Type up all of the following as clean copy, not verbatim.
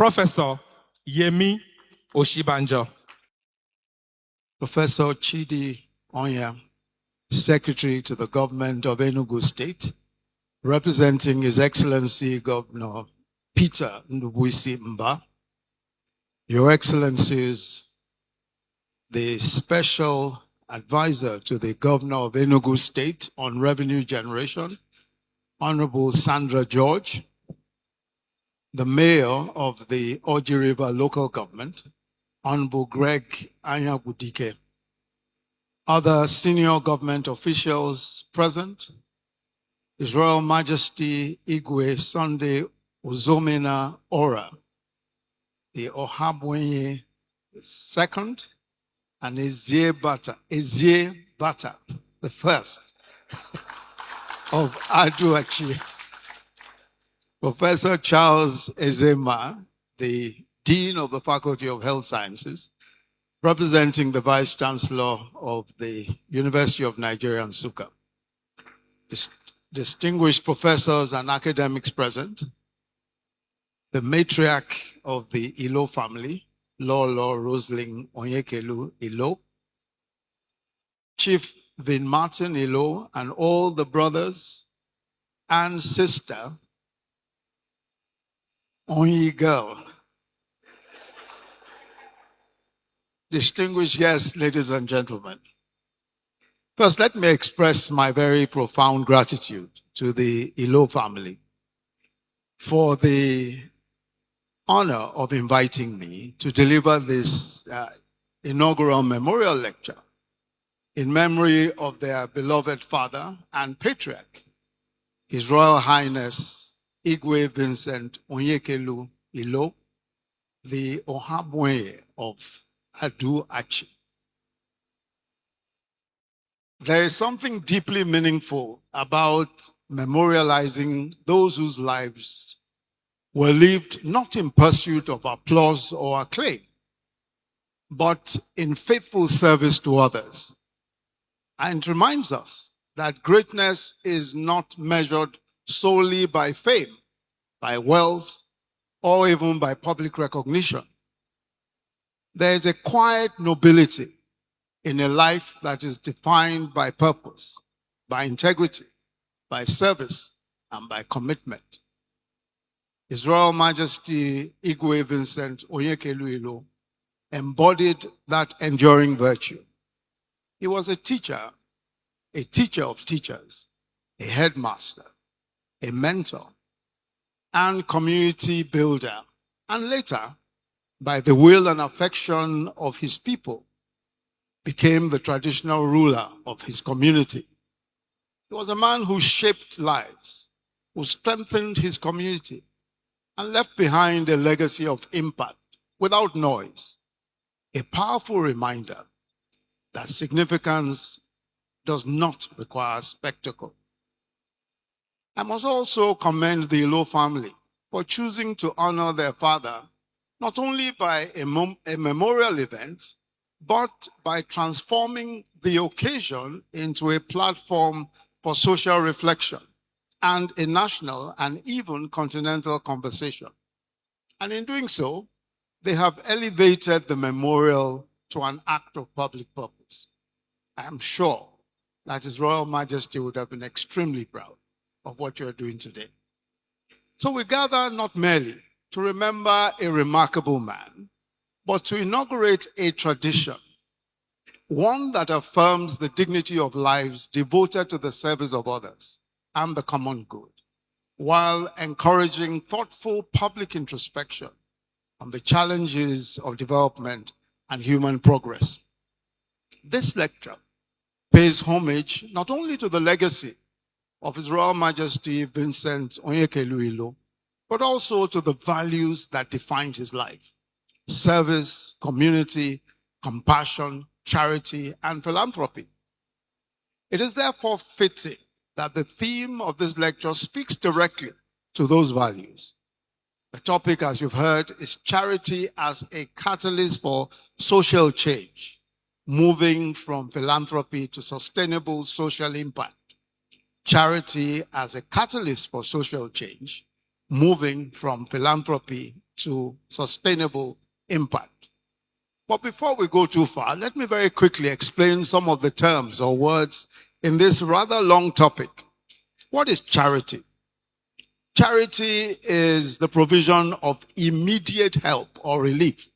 Professor Yemi Osinbajo. Professor Chidi Onya, Secretary to the Government of Enugu State, representing His Excellency Governor Peter Ndubuisi Mba, Your Excellencies, the Special Advisor to the Governor of Enugu State on Revenue Generation, Honorable Sandra George, the Mayor of the Oji River Local Government, Honorable Greg Anyabudike, other senior government officials present, His Royal Majesty Igwe Sunday Uzomena Ora, the Ohabwenye II, and Ezie Bata, the first of Aduachi. Professor Charles Ezema, the Dean of the Faculty of Health Sciences, representing the Vice Chancellor of the University of Nigeria, Nsukka. Distinguished professors and academics present, the matriarch of the Ilo family, Lolo Roslyn Onyekelu Ilo, Chief Vin Martin Ilo, and all the brothers and sister Onyi girl. Distinguished guests, ladies and gentlemen. First, let me express my very profound gratitude to the Ilo family for the honor of inviting me to deliver this inaugural memorial lecture in memory of their beloved father and patriarch, His Royal Highness Igwe Vincent Onyekelu Ilo, the Ohabwenye of Aduachi. There is something deeply meaningful about memorializing those whose lives were lived not in pursuit of applause or acclaim, but in faithful service to others. And it reminds us that greatness is not measured solely by fame, by wealth, or even by public recognition. There is a quiet nobility in a life that is defined by purpose, by integrity, by service, and by commitment. His Royal Majesty Igwe Vincent Onyekelu Ilo embodied that enduring virtue. He was a teacher of teachers, a headmaster, a mentor, and community builder, and later, by the will and affection of his people, became the traditional ruler of his community. He was a man who shaped lives, who strengthened his community, and left behind a legacy of impact without noise, a powerful reminder that significance does not require spectacle. I must also commend the Ilo family for choosing to honor their father not only by a memorial event, but by transforming the occasion into a platform for social reflection and a national and even continental conversation. And in doing so, they have elevated the memorial to an act of public purpose. I am sure that His Royal Majesty would have been extremely proud of what you're doing today. So we gather not merely to remember a remarkable man, but to inaugurate a tradition, one that affirms the dignity of lives devoted to the service of others and the common good, while encouraging thoughtful public introspection on the challenges of development and human progress. This lecture pays homage not only to the legacy of His Royal Majesty Vincent Onyekelu Ilo, but also to the values that defined his life: service, community, compassion, charity, and philanthropy. It is therefore fitting that the theme of this lecture speaks directly to those values. The topic, as you've heard, is charity as a catalyst for social change, moving from philanthropy to sustainable social impact. Charity as a catalyst for social change, moving from philanthropy to sustainable impact. But before we go too far, let me very quickly explain some of the terms or words in this rather long topic. What is charity? Charity is the provision of immediate help or relief.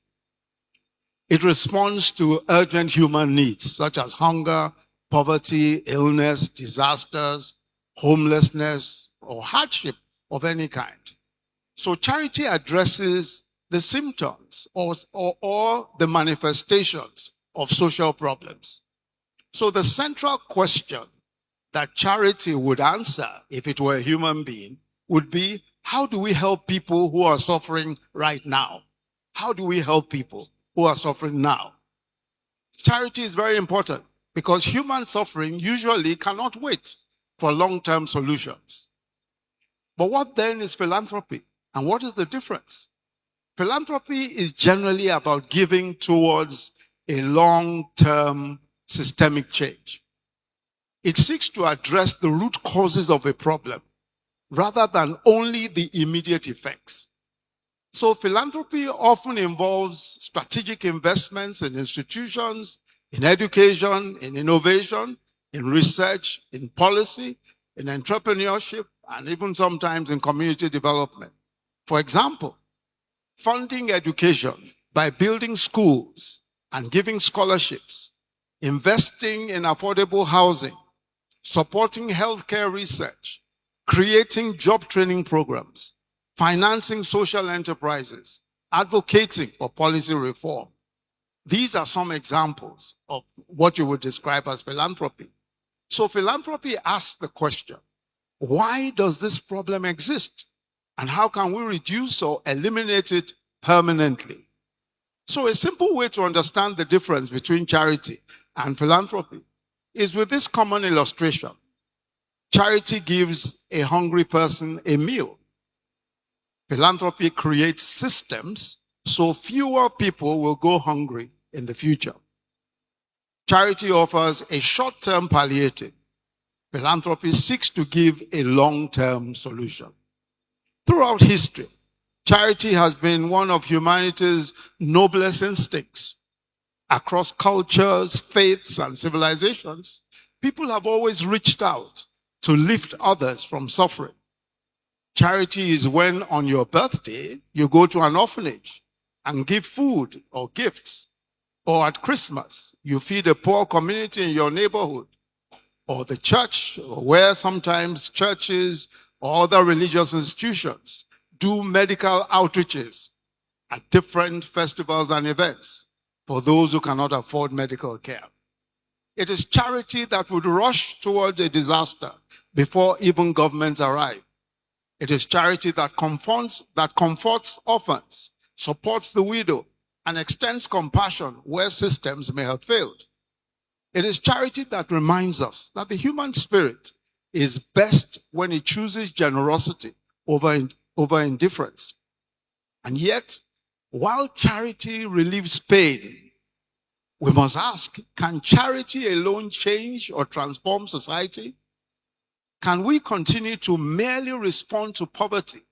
It responds to urgent human needs such as hunger, poverty, illness, disasters, homelessness, or hardship of any kind. So charity addresses the symptoms or the manifestations of social problems. So the central question that charity would answer if it were a human being would be, how do we help people who are suffering right now? How do we help people who are suffering now? Charity is very important because human suffering usually cannot wait for long-term solutions. But what then is philanthropy? And what is the difference? Philanthropy is generally about giving towards a long-term systemic change. It seeks to address the root causes of a problem rather than only the immediate effects. So philanthropy often involves strategic investments in institutions, in education, in innovation, in research, in policy, in entrepreneurship, and even sometimes in community development. For example, funding education by building schools and giving scholarships, investing in affordable housing, supporting healthcare research, creating job training programs, financing social enterprises, advocating for policy reform. These are some examples of what you would describe as philanthropy. So philanthropy asks the question, why does this problem exist? And how can we reduce or eliminate it permanently? So a simple way to understand the difference between charity and philanthropy is with this common illustration. Charity gives a hungry person a meal. Philanthropy creates systems so fewer people will go hungry in the future. Charity offers a short-term palliative. Philanthropy seeks to give a long-term solution. Throughout history, charity has been one of humanity's noblest instincts. Across cultures, faiths, and civilizations, people have always reached out to lift others from suffering. Charity is when on your birthday, you go to an orphanage and give food or gifts. Or at Christmas, you feed a poor community in your neighborhood. Or the church, or where sometimes churches or other religious institutions do medical outreaches at different festivals and events for those who cannot afford medical care. It is charity that would rush toward a disaster before even governments arrive. It is charity that comforts orphans, supports the widow, and extends compassion where systems may have failed. It is charity that reminds us that the human spirit is best when it chooses generosity over indifference. And yet, while charity relieves pain, we must ask, can charity alone change or transform society? Can we continue to merely respond to poverty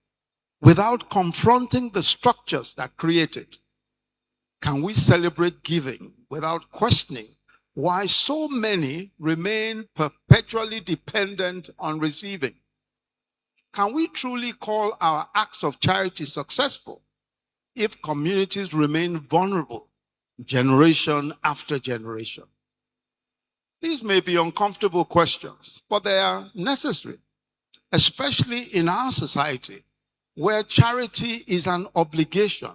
without confronting the structures that create it? Can we celebrate giving without questioning why so many remain perpetually dependent on receiving? Can we truly call our acts of charity successful if communities remain vulnerable generation after generation? These may be uncomfortable questions, but they are necessary, especially in our society where charity is an obligation,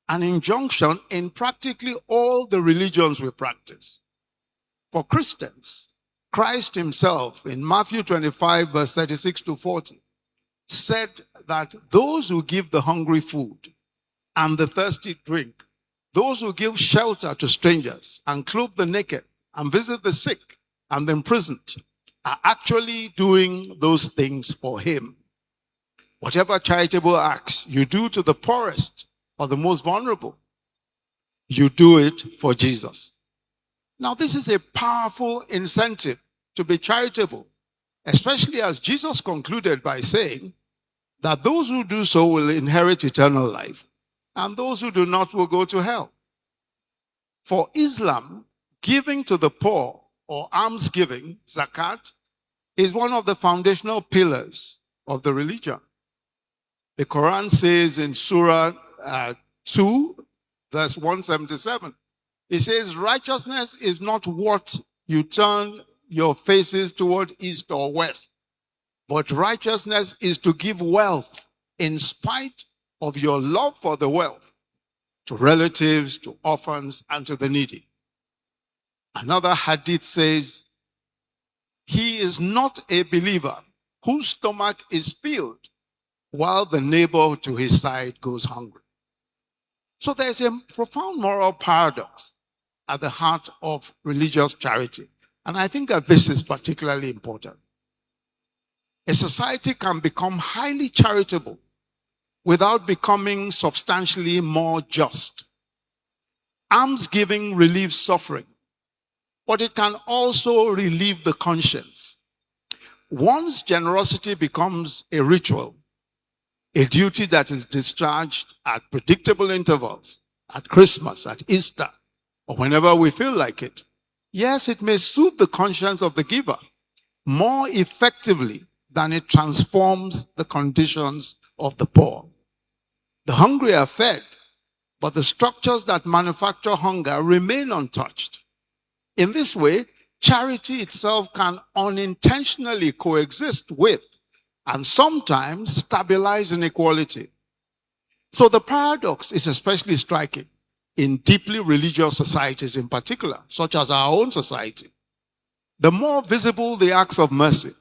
an injunction in practically all the religions we practice. For Christians, Christ himself in Matthew 25 verse 36 to 40 said that those who give the hungry food and the thirsty drink, those who give shelter to strangers and clothe the naked and visit the sick and the imprisoned are actually doing those things for him. Whatever charitable acts you do to the poorest or the most vulnerable, you do it for Jesus. Now, this is a powerful incentive to be charitable, especially as Jesus concluded by saying that those who do so will inherit eternal life. and those who do not will go to hell. For Islam, giving to the poor or almsgiving, zakat, is one of the foundational pillars of the religion. The Quran says in Surah 2, verse 177, it says, righteousness is not what you turn your faces toward east or west, but righteousness is to give wealth in spite of your love for the wealth to relatives, to orphans, and to the needy. Another hadith says, he is not a believer whose stomach is filled while the neighbor to his side goes hungry. So there's a profound moral paradox at the heart of religious charity. And I think that this is particularly important. A society can become highly charitable without becoming substantially more just. Almsgiving relieves suffering, but it can also relieve the conscience. Once generosity becomes a ritual, a duty that is discharged at predictable intervals, at Christmas, at Easter, or whenever we feel like it, yes, it may soothe the conscience of the giver more effectively than it transforms the conditions of the poor. The hungry are fed, but the structures that manufacture hunger remain untouched. In this way, charity itself can unintentionally coexist with and sometimes stabilize inequality. So the paradox is especially striking in deeply religious societies in particular, such as our own society. The more visible the acts of mercy,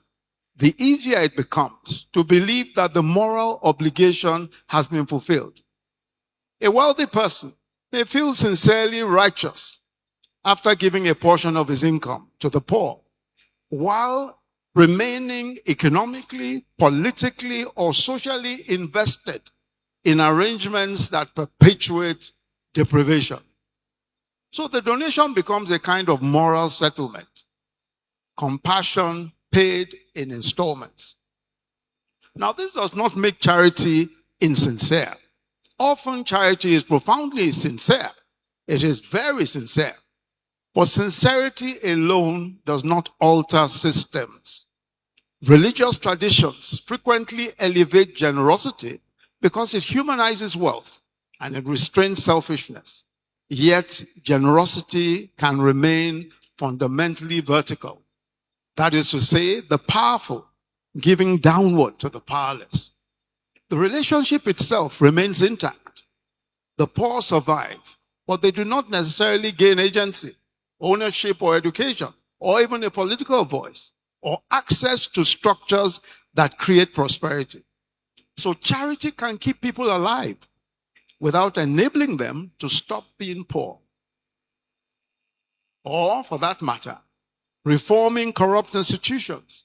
the easier it becomes to believe that the moral obligation has been fulfilled. A wealthy person may feel sincerely righteous after giving a portion of his income to the poor, while remaining economically, politically, or socially invested in arrangements that perpetuate deprivation. So the donation becomes a kind of moral settlement, compassion paid in installments. Now, this does not make charity insincere. Often charity is profoundly sincere. It is very sincere. But sincerity alone does not alter systems. Religious traditions frequently elevate generosity because it humanizes wealth and it restrains selfishness. Yet, generosity can remain fundamentally vertical. That is to say, the powerful giving downward to the powerless. The relationship itself remains intact. The poor survive, but they do not necessarily gain agency, ownership, or education, or even a political voice, or access to structures that create prosperity. So charity can keep people alive without enabling them to stop being poor. Or, for that matter, reforming corrupt institutions,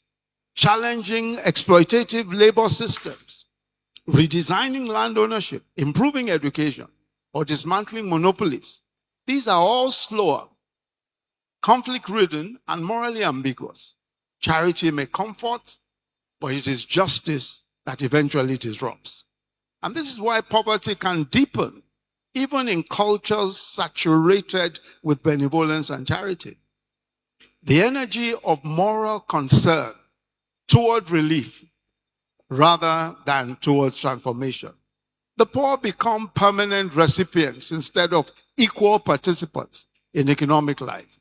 challenging exploitative labor systems, redesigning land ownership, improving education, or dismantling monopolies. These are all slower, conflict-ridden, and morally ambiguous. Charity may comfort, but it is justice that eventually disrupts. And this is why poverty can deepen, even in cultures saturated with benevolence and charity. The energy of moral concern toward relief rather than towards transformation. The poor become permanent recipients instead of equal participants in economic life.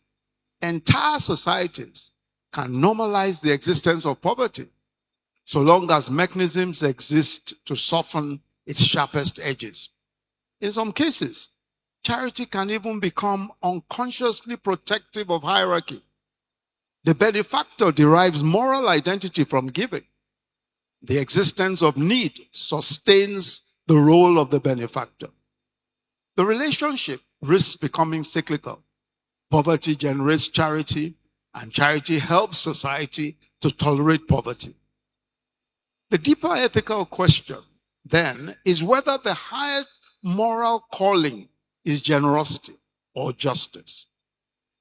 Entire societies can normalize the existence of poverty so long as mechanisms exist to soften its sharpest edges. In some cases, charity can even become unconsciously protective of hierarchy. The benefactor derives moral identity from giving. The existence of need sustains the role of the benefactor. The relationship risks becoming cyclical. Poverty generates charity, and charity helps society to tolerate poverty. The deeper ethical question, then, is whether the highest moral calling is generosity or justice.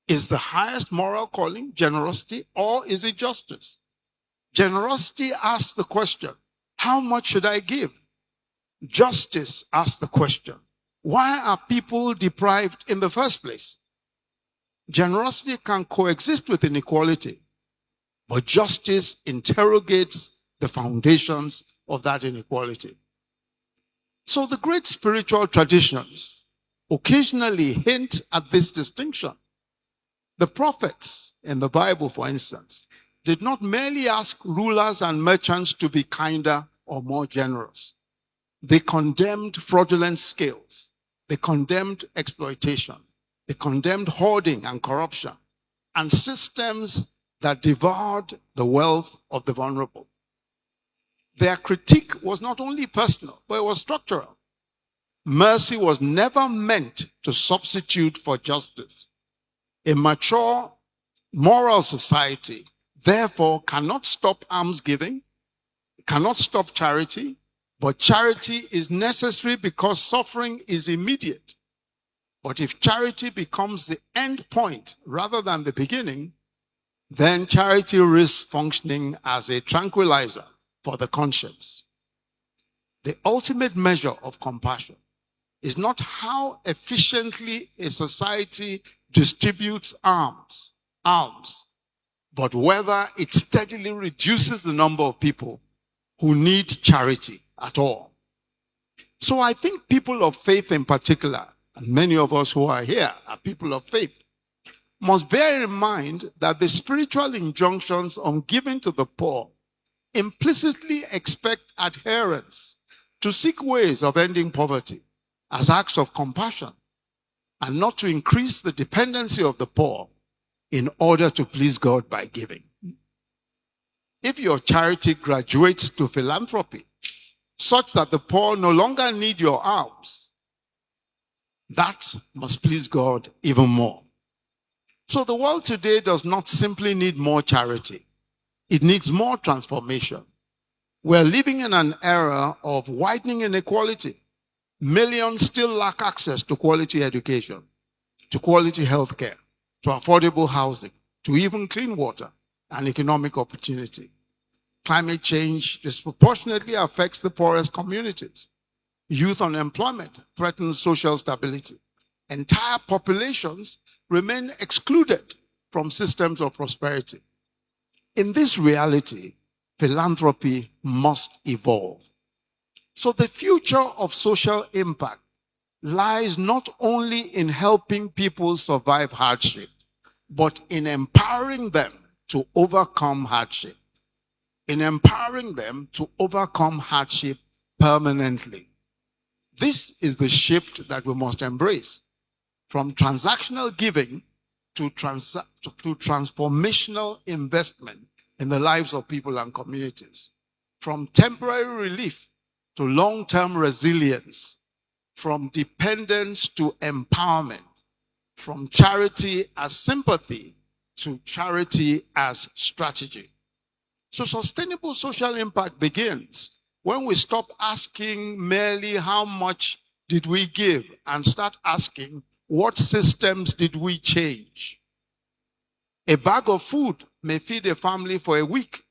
Is the highest moral calling generosity, or is it justice? Generosity asks the question, how much should I give? Justice asks the question, Why are people deprived in the first place? Generosity can coexist with inequality, but justice interrogates the foundations of that inequality. So the great spiritual traditions occasionally hint at this distinction. The prophets in the Bible, for instance, did not merely ask rulers and merchants to be kinder or more generous. They condemned fraudulent scales. They condemned exploitation. They condemned hoarding and corruption and systems that devoured the wealth of the vulnerable. Their critique was not only personal, but it was structural. Mercy was never meant to substitute for justice. A mature, moral society, therefore, cannot stop almsgiving, cannot stop charity, but charity is necessary because suffering is immediate. But if charity becomes the end point rather than the beginning, then charity risks functioning as a tranquilizer for the conscience. The ultimate measure of compassion is not how efficiently a society distributes alms, but whether it steadily reduces the number of people who need charity at all. So I think people of faith in particular, and many of us who are here are people of faith, must bear in mind that the spiritual injunctions on giving to the poor implicitly expect adherents to seek ways of ending poverty as acts of compassion and not to increase the dependency of the poor in order to please God by giving. If your charity graduates to philanthropy such that the poor no longer need your alms, that must please God even more. So the world today does not simply need more charity. It needs more transformation. We're living in an era of widening inequality. Millions still lack access to quality education, to quality healthcare, to affordable housing, to even clean water and economic opportunity. Climate change disproportionately affects the poorest communities. Youth unemployment threatens social stability. Entire populations remain excluded from systems of prosperity. In this reality, philanthropy must evolve. So the future of social impact lies not only in helping people survive hardship, but in empowering them to overcome hardship. In empowering them to overcome hardship permanently. This is the shift that we must embrace. From transactional giving to transformational investment in the lives of people and communities. From temporary relief to long-term resilience. From dependence to empowerment. From charity as sympathy to charity as strategy. So sustainable social impact begins when we stop asking merely how much did we give and start asking what systems did we change. A bag of food may feed a family for a week,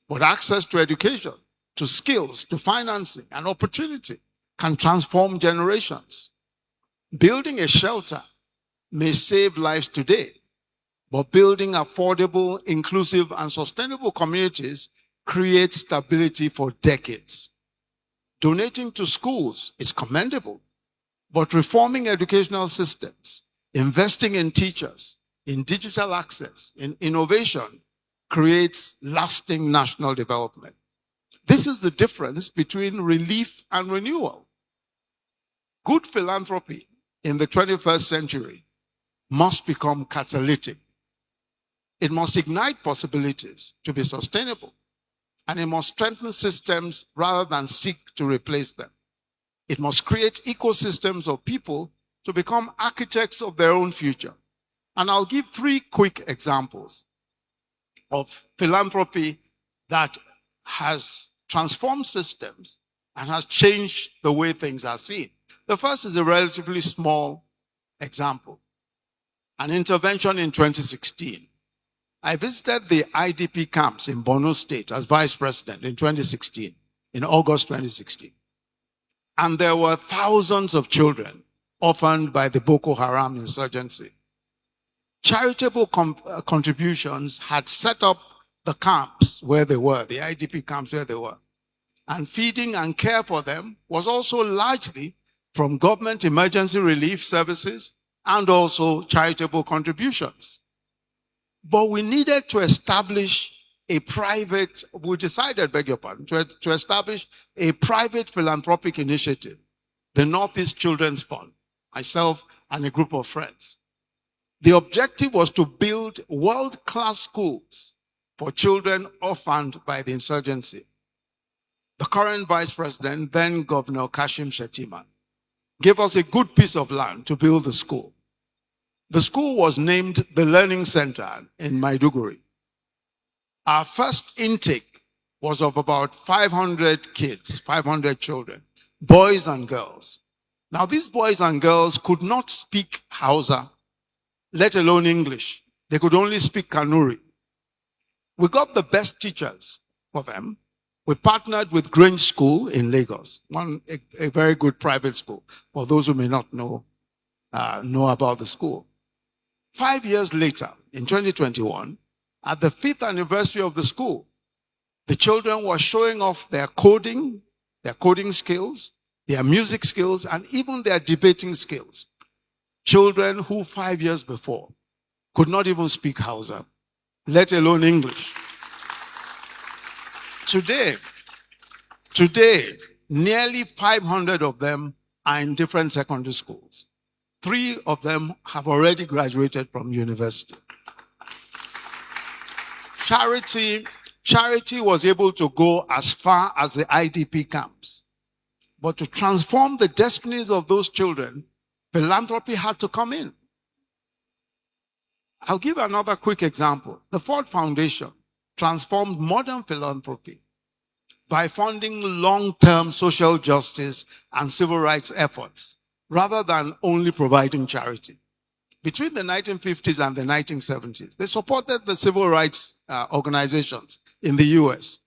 but access to education, to skills, to financing, and opportunity can transform generations. Building a shelter may save lives today, but building affordable, inclusive, and sustainable communities creates stability for decades. Donating to schools is commendable, but reforming educational systems, investing in teachers, in digital access, in innovation, creates lasting national development. This is the difference between relief and renewal. Good philanthropy in the 21st century must become catalytic. It must ignite possibilities to be sustainable, and it must strengthen systems rather than seek to replace them. It must create ecosystems of people to become architects of their own future. And I'll give 3 quick examples of philanthropy that has transformed systems and has changed the way things are seen. The first is a relatively small example. An intervention in 2016. I visited the IDP camps in Borno State as vice president in 2016, in August 2016. And there were thousands of children orphaned by the Boko Haram insurgency. Charitable contributions had set up the camps where they were, the IDP camps where they were. And feeding and care for them was also largely from government emergency relief services and also charitable contributions. But we needed to establish a private, we decided, beg your pardon, to establish a private philanthropic initiative, the Northeast Children's Fund, myself and a group of friends. The objective was to build world-class schools for children orphaned by the insurgency. The current vice president, then Governor Kashim Shettima, gave us a good piece of land to build the school. The school was named the Learning Center in Maiduguri. Our first intake was of about 500 kids, 500 children, boys and girls. Now, these boys and girls could not speak Hausa, let alone English. They could only speak Kanuri. We got the best teachers for them. We partnered with Grange School in Lagos, a very good private school, for those who may not know about the school. 5 years later, in 2021, at the 5th anniversary of the school, the children were showing off their coding skills, their music skills, and even their debating skills. Children who 5 years before could not even speak Hausa, let alone English. Today, nearly 500 of them are in different secondary schools. 3 of them have already graduated from university. Charity was able to go as far as the IDP camps. But to transform the destinies of those children, philanthropy had to come in. I'll give another quick example. The Ford Foundation transformed modern philanthropy by funding long-term social justice and civil rights efforts, rather than only providing charity. Between the 1950s and the 1970s, they supported the civil rights organizations in the US.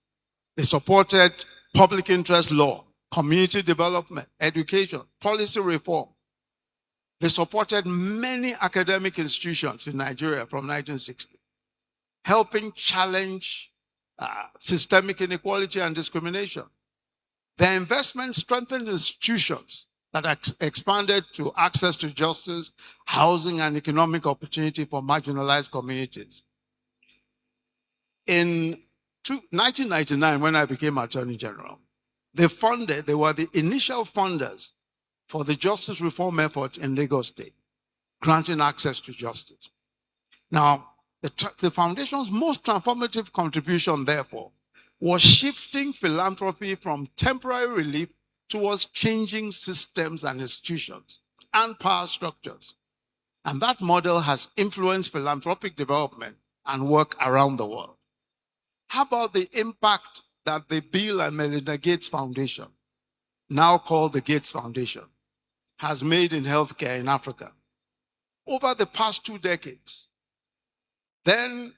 They supported public interest law, community development, education, policy reform. They supported many academic institutions in Nigeria from 1960, helping challenge systemic inequality and discrimination. Their investment strengthened institutions that expanded to access to justice, housing, and economic opportunity for marginalized communities. In 1999, when I became Attorney General, they were the initial funders for the justice reform effort in Lagos State, granting access to justice. Now, the foundation's most transformative contribution, therefore, was shifting philanthropy from temporary relief towards changing systems and institutions and power structures. And that model has influenced philanthropic development and work around the world. How about the impact that the Bill and Melinda Gates Foundation, now called the Gates Foundation, has made in healthcare in Africa? Over the past 2 decades, then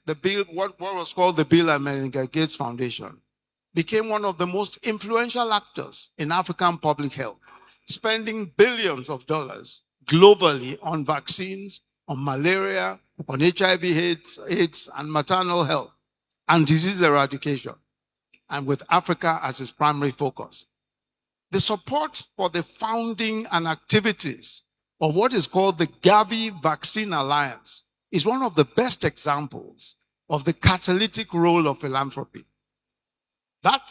what was called the Bill and Melinda Gates Foundation became one of the most influential actors in African public health, spending billions of dollars globally on vaccines, on malaria, on HIV, AIDS, and maternal health, and disease eradication, and with Africa as its primary focus. The support for the founding and activities of what is called the Gavi Vaccine Alliance is one of the best examples of the catalytic role of philanthropy. That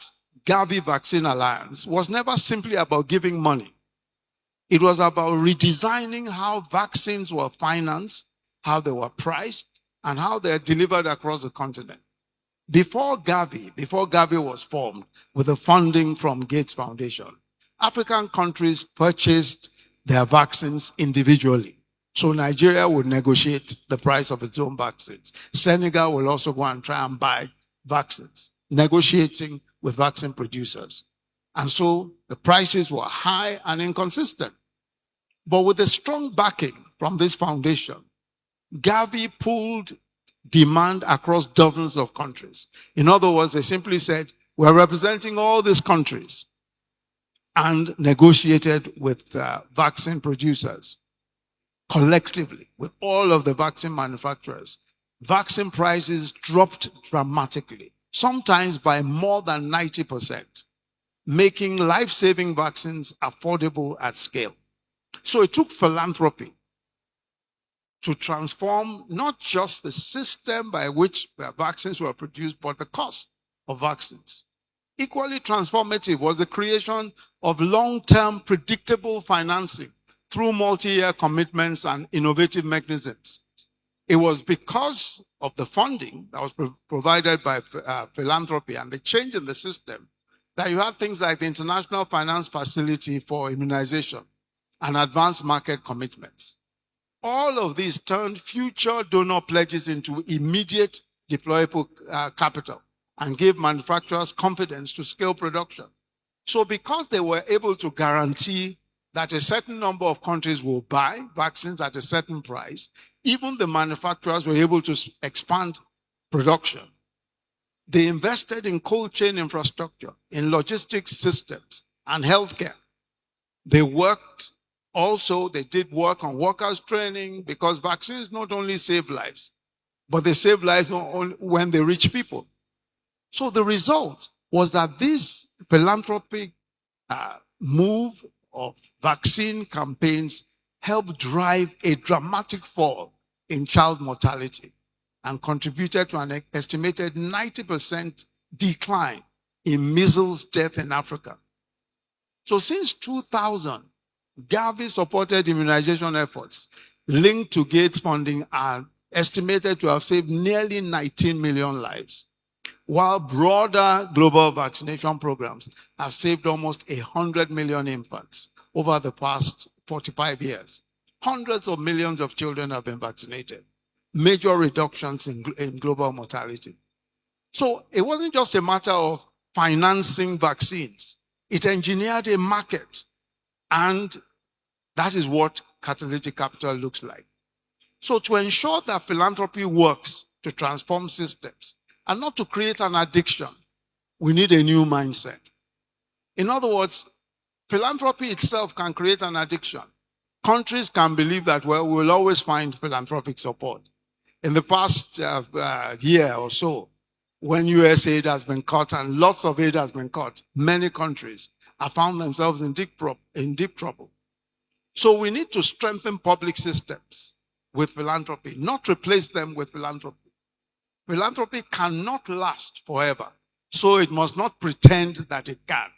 Gavi Vaccine Alliance was never simply about giving money. It was about redesigning how vaccines were financed, how they were priced, and how they are delivered across the continent. Before Gavi was formed with the funding from Gates Foundation, African countries purchased their vaccines individually. So Nigeria would negotiate the price of its own vaccines. Senegal will also go and try and buy vaccines, negotiating with vaccine producers. And so the prices were high and inconsistent. But with the strong backing from this foundation, Gavi pulled demand across dozens of countries. In other words, they simply said, we're representing all these countries. and negotiated with vaccine producers collectively, with all of the vaccine manufacturers. Vaccine prices dropped dramatically, sometimes by more than 90%, making life-saving vaccines affordable at scale. So it took philanthropy to transform not just the system by which vaccines were produced, but the cost of vaccines. Equally transformative was the creation of long-term predictable financing through multi-year commitments and innovative mechanisms. It was because of the funding that was provided by philanthropy and the change in the system that you had things like the International Finance Facility for Immunization and advanced market commitments. All of these turned future donor pledges into immediate deployable capital and gave manufacturers confidence to scale production. So because they were able to guarantee that a certain number of countries will buy vaccines at a certain price, even the manufacturers were able to expand production. They invested in cold chain infrastructure, in logistics systems, and healthcare. They did work on workers' training, because vaccines not only save lives, but they save lives when they reach people. So the result was that this philanthropic move of vaccine campaigns helped drive a dramatic fall in child mortality and contributed to an estimated 90% decline in measles death in Africa. So since 2000, Gavi-supported immunization efforts linked to Gates funding are estimated to have saved nearly 19 million lives, while broader global vaccination programs have saved almost 100 million infants over the past 45 years. Hundreds of millions of children have been vaccinated. Major reductions in global mortality. So it wasn't just a matter of financing vaccines. It engineered a market. And that is what catalytic capital looks like. So to ensure that philanthropy works to transform systems and not to create an addiction, we need a new mindset. In other words, philanthropy itself can create an addiction. Countries can believe that, well, we'll always find philanthropic support. In the past year or so, when US aid has been cut and lots of aid has been cut, many countries have found themselves in deep trouble. So we need to strengthen public systems with philanthropy, not replace them with philanthropy. Philanthropy cannot last forever, so it must not pretend that it can.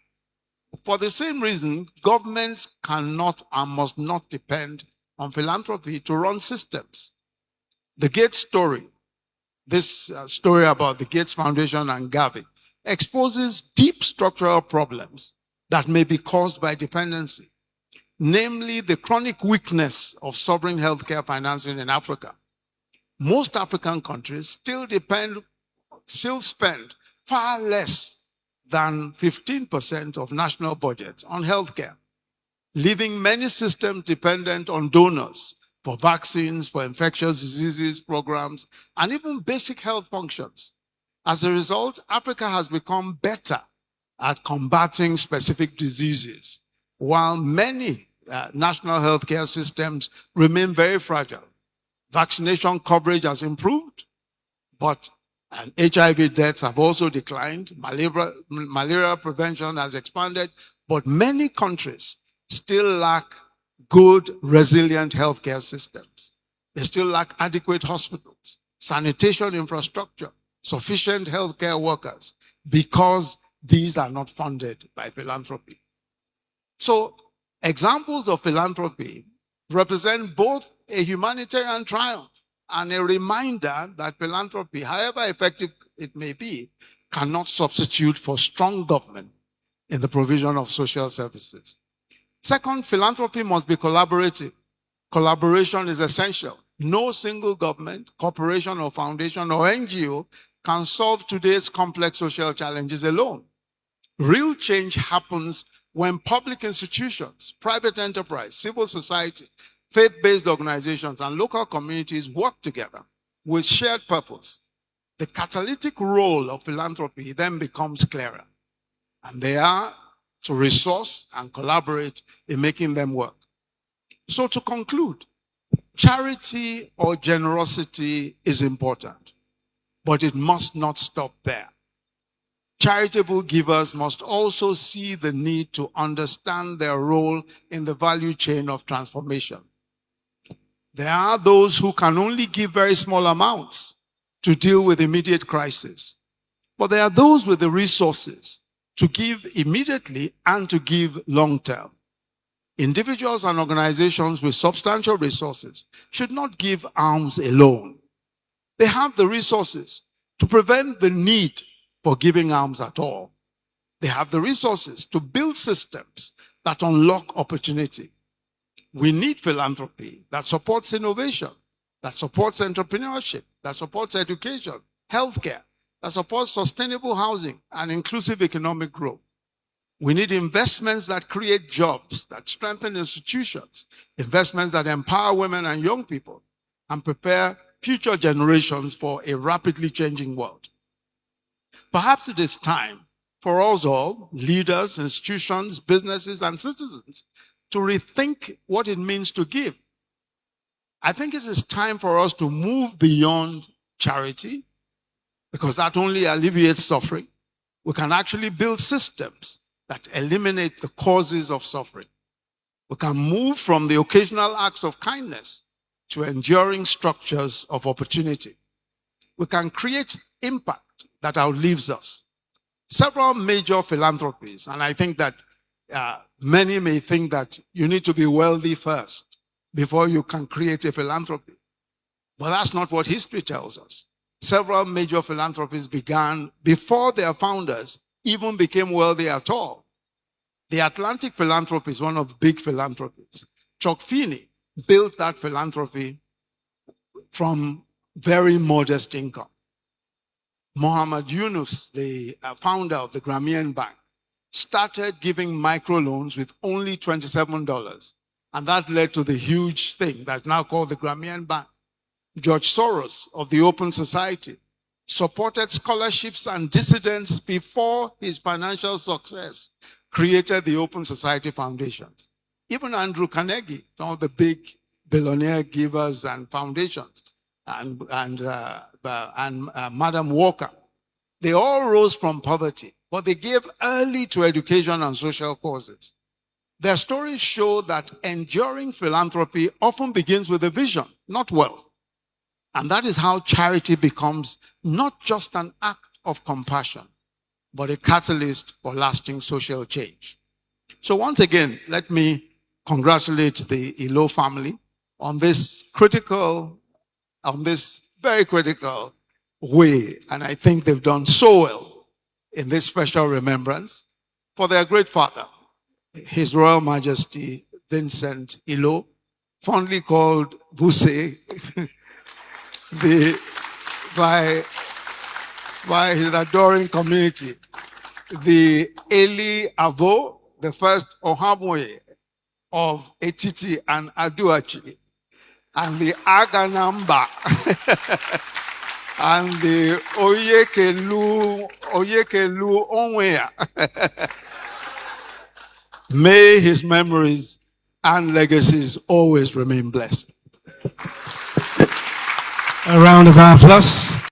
For the same reason, governments cannot and must not depend on philanthropy to run systems. The Gates story, this story about the Gates Foundation and Gavi, exposes deep structural problems that may be caused by dependency, namely the chronic weakness of sovereign healthcare financing in Africa. Most African countries still spend far less than 15% of national budgets on healthcare, leaving many systems dependent on donors for vaccines, for infectious diseases programs, and even basic health functions. As a result, Africa has become better at combating specific diseases, while many national healthcare systems remain very fragile. Vaccination coverage has improved, but HIV deaths have also declined. Malaria prevention has expanded, but many countries still lack good, resilient healthcare systems. They still lack adequate hospitals, sanitation infrastructure, sufficient healthcare workers, because these are not funded by philanthropy. So examples of philanthropy represent both a humanitarian triumph and a reminder that philanthropy, however effective it may be, cannot substitute for strong government in the provision of social services. Second, philanthropy must be collaborative. Collaboration is essential. No single government, corporation or foundation or NGO can solve today's complex social challenges alone. Real change happens when public institutions, private enterprise, civil society, faith-based organizations, and local communities work together with shared purpose. The catalytic role of philanthropy then becomes clearer. And they are to resource and collaborate in making them work. So to conclude, charity or generosity is important, but it must not stop there. Charitable givers must also see the need to understand their role in the value chain of transformation. There are those who can only give very small amounts to deal with immediate crisis, but there are those with the resources to give immediately and to give long-term. Individuals and organizations with substantial resources should not give alms alone. They have the resources to prevent the need for giving alms at all. They have the resources to build systems that unlock opportunity. We need philanthropy that supports innovation, that supports entrepreneurship, that supports education, healthcare, that supports sustainable housing and inclusive economic growth. We need investments that create jobs, that strengthen institutions, investments that empower women and young people, and prepare future generations for a rapidly changing world. Perhaps it is time for us all, leaders, institutions, businesses, and citizens, to rethink what it means to give. I think it is time for us to move beyond charity, because that only alleviates suffering. We can actually build systems that eliminate the causes of suffering. We can move from the occasional acts of kindness to enduring structures of opportunity. We can create impact that outlives us. Several major philanthropies, and I think that many may think that you need to be wealthy first before you can create a philanthropy. But that's not what history tells us. Several major philanthropies began before their founders even became wealthy at all. The Atlantic philanthropy is one of the big philanthropies. Chuck Finney built that philanthropy from very modest income. Muhammad Yunus, the founder of the Grameen Bank, started giving microloans with only $27. And that led to the huge thing that's now called the Grameen Bank. George Soros of the Open Society supported scholarships and dissidents before his financial success created the Open Society Foundations. Even Andrew Carnegie, some of the big billionaire givers and foundations, and Madam Walker, they all rose from poverty, but they gave early to education and social causes. Their stories show that enduring philanthropy often begins with a vision, not wealth. And that is how charity becomes not just an act of compassion, but a catalyst for lasting social change. So once again, let me congratulate the Ilo family on this very critical way. And I think they've done so well in this special remembrance for their great father, His Royal Majesty Vincent Ilo, fondly called Buse, by his adoring community, the Eli Avo, the first Ohamoye of Etiti and Aduachi, and the Aganamba, and the Oyekelu Onwea. May his memories and legacies always remain blessed. A round of applause.